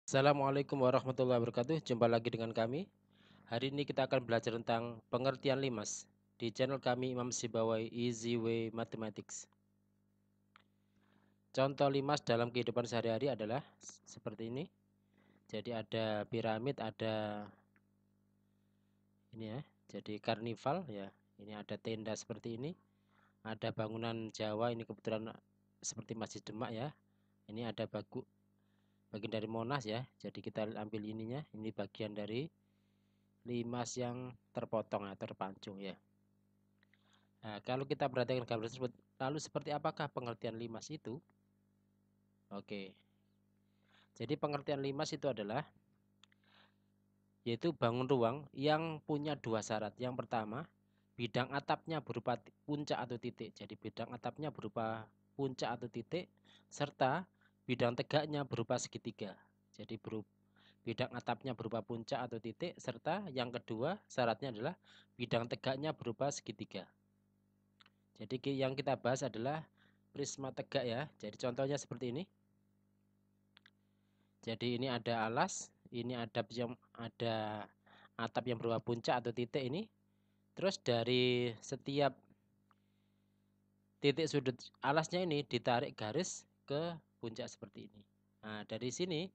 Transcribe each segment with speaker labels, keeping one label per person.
Speaker 1: Assalamualaikum warahmatullahi wabarakatuh. Jumpa lagi dengan kami. Hari ini kita akan belajar tentang pengertian limas di channel kami Imam Sibawai Easy Way Mathematics. Contoh limas dalam kehidupan sehari-hari adalah seperti ini. Jadi ada piramid, ada ini ya. Jadi karnival ya. Ini ada tenda seperti ini. Ada bangunan Jawa ini kebetulan seperti Masjid Demak ya. Ini ada bagian dari Monas ya. Jadi kita ambil ininya. Ini bagian dari limas yang terpotong atau terpancung ya. Nah, kalau kita perhatikan gambar tersebut, lalu seperti apakah pengertian limas itu? Oke. Jadi pengertian limas itu adalah yaitu bangun ruang yang punya dua syarat. Yang pertama, bidang atapnya berupa puncak atau titik. Jadi bidang atapnya berupa puncak atau titik serta bidang tegaknya berupa segitiga. Jadi bidang atapnya berupa puncak atau titik serta yang kedua syaratnya adalah bidang tegaknya berupa segitiga. Jadi yang kita bahas adalah prisma tegak ya. Jadi contohnya seperti ini. Jadi ini ada alas, ini ada atap yang berupa puncak atau titik ini. Terus dari setiap titik sudut alasnya ini ditarik garis ke puncak seperti ini. Nah, dari sini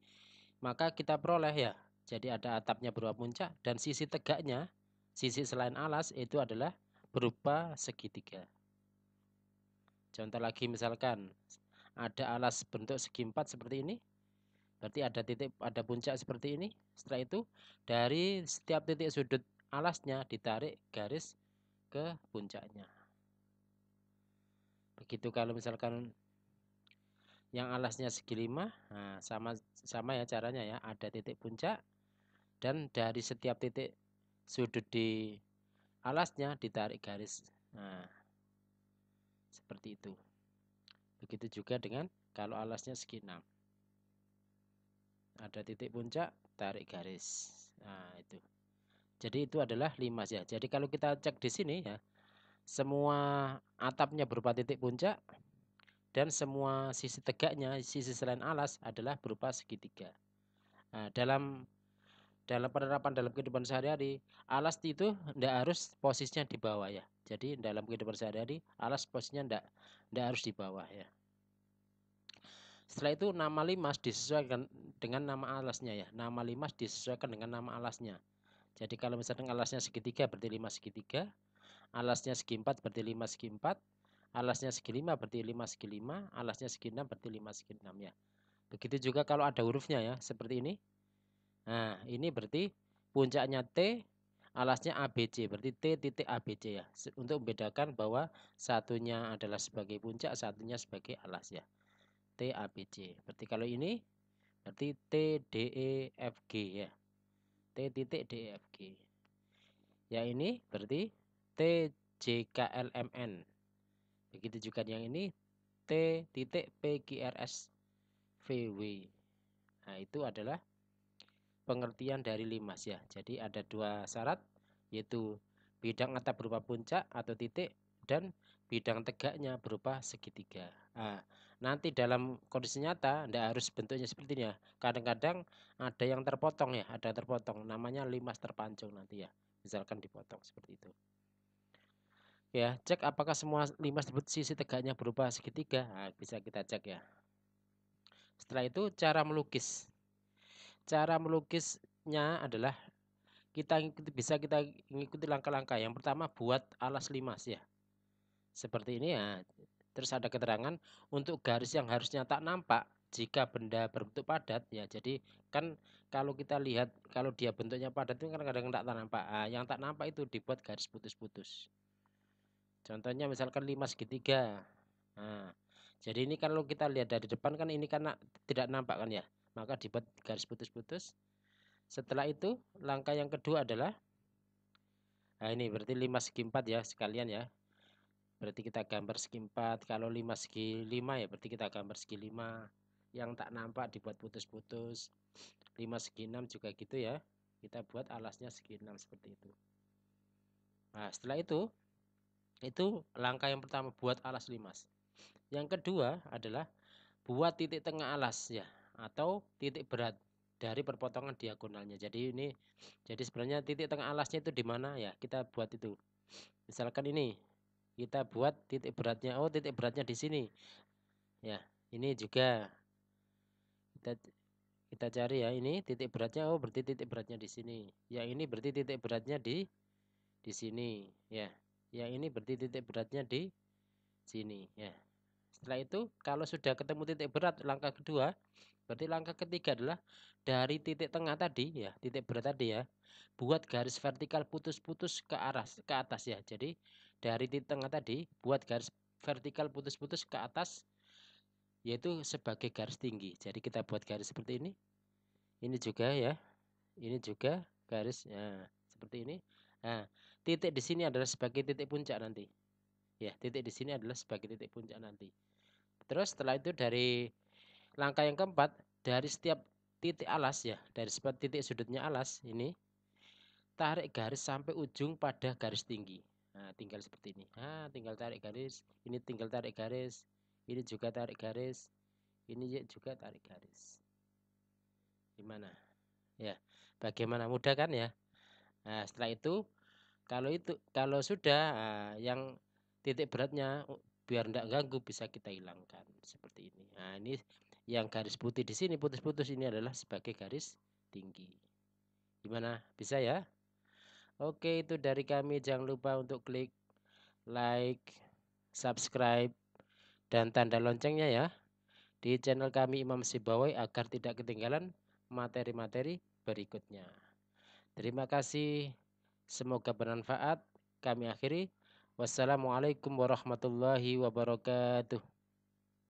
Speaker 1: maka kita peroleh ya. Jadi ada atapnya berupa puncak dan sisi tegaknya, sisi selain alas itu adalah berupa segitiga. Contoh lagi misalkan ada alas bentuk segi empat seperti ini. Berarti ada titik, ada puncak seperti ini. Setelah itu dari setiap titik sudut alasnya ditarik garis ke puncaknya. Begitu kalau misalkan yang alasnya segi 5, nah sama ya caranya ya. Ada titik puncak dan dari setiap titik sudut di alasnya ditarik garis. Nah, seperti itu. Begitu juga dengan kalau alasnya segi 6. Ada titik puncak, tarik garis. Nah, itu. Jadi itu adalah limas ya. Jadi kalau kita cek di sini ya, semua atapnya berupa titik puncak dan semua sisi tegaknya, sisi selain alas adalah berupa segitiga. Nah, dalam penerapan dalam kehidupan sehari-hari, alas itu tidak harus posisinya di bawah ya. Jadi dalam kehidupan sehari-hari, alas posisinya tidak harus di bawah ya. Setelah itu nama limas disesuaikan dengan nama alasnya ya. Nama limas disesuaikan dengan nama alasnya. Jadi kalau misalnya alasnya segitiga berarti 5 segitiga, alasnya segi 4 berarti 5 segi 4, alasnya segi 5 berarti 5 segi 5, alasnya segi 6 berarti 5 segi 6 ya. Begitu juga kalau ada hurufnya ya, seperti ini. Nah, ini berarti puncaknya T, alasnya ABC, berarti T titik ABC ya. Untuk membedakan bahwa satunya adalah sebagai puncak, satunya sebagai alas ya. T ABC. Berarti kalau ini berarti T D E F G ya. T titik D E F G. Yang ini berarti T J K L M N. Begitu juga yang ini T titik P Q R S V W. Nah, itu adalah pengertian dari limas ya. Jadi ada dua syarat yaitu bidang atap berupa puncak atau titik dan bidang tegaknya berupa segitiga. Nah, nanti dalam kondisi nyata tidak harus bentuknya seperti ini ya. Kadang-kadang ada yang terpotong ya, ada terpotong. Namanya limas terpancung nanti ya. Misalkan dipotong seperti itu. Ya, cek apakah semua limas tersebut sisi tegaknya berupa segitiga. Nah, bisa kita cek ya. Setelah itu cara melukis. Cara melukisnya adalah kita mengikuti langkah-langkah. Yang pertama buat alas limas ya. Seperti ini ya. Terus ada keterangan untuk garis yang harusnya tak nampak jika benda berbentuk padat ya. Jadi kan kalau kita lihat kalau dia bentuknya padat itu kan kadang-kadang tak nampak. Nah, yang tak nampak itu dibuat garis putus-putus. Contohnya misalkan 5 segitiga. Nah, jadi ini kalau kita lihat dari depan kan ini karena tidak nampak kan ya. Maka dibuat garis putus-putus. Setelah itu langkah yang kedua adalah nah ini berarti 5 segi 4 ya sekalian ya. Berarti kita gambar segi 4. Kalau 5 segi 5 ya berarti kita gambar segi 5. Yang tak nampak dibuat putus-putus. 5 segi 6 juga gitu ya. Kita buat alasnya segi 6 seperti itu. Nah, setelah itu langkah yang pertama buat alas limas. Yang kedua adalah buat titik tengah alas ya atau titik berat. dari perpotongan diagonalnya. Jadi sebenarnya titik tengah alasnya itu di mana ya? Kita buat itu. Misalkan ini kita buat titik beratnya. Oh, titik beratnya di sini. Ya, ini juga kita kita cari ya. Ini titik beratnya. Oh, berarti titik beratnya di sini. Yang ini berarti titik beratnya di sini, ya. Yang ini berarti titik beratnya di sini, ya. Setelah itu kalau sudah ketemu titik berat langkah kedua, berarti langkah ketiga adalah dari titik tengah tadi ya, titik berat tadi ya, buat garis vertikal putus-putus ke atas ya. Jadi dari titik tengah tadi buat garis vertikal putus-putus ke atas yaitu sebagai garis tinggi. Jadi kita buat garis seperti ini. Ini juga ya. Ini juga garis ya, seperti ini. Nah, titik di sini adalah sebagai titik puncak nanti. Ya, titik di sini adalah sebagai titik puncak nanti. Terus setelah itu dari langkah yang keempat, dari setiap titik alas ya, dari setiap titik sudutnya alas ini, tarik garis sampai ujung pada garis tinggi. Nah, tinggal seperti ini. Nah, tinggal tarik garis, ini tinggal tarik garis, ini juga tarik garis, ini juga tarik garis. Gimana? Ya, bagaimana, mudah kan ya? Nah, setelah itu kalau sudah yang titik beratnya biar tidak ganggu bisa kita hilangkan seperti ini. Nah, ini yang garis putih di sini putus-putus ini adalah sebagai garis tinggi. Gimana? Bisa ya? Oke, itu dari kami. Jangan lupa untuk klik like, subscribe, dan tanda loncengnya ya di channel kami Imam Sibawai agar tidak ketinggalan materi-materi berikutnya. Terima kasih. Semoga bermanfaat. Kami akhiri. Wassalamualaikum warahmatullahi wabarakatuh.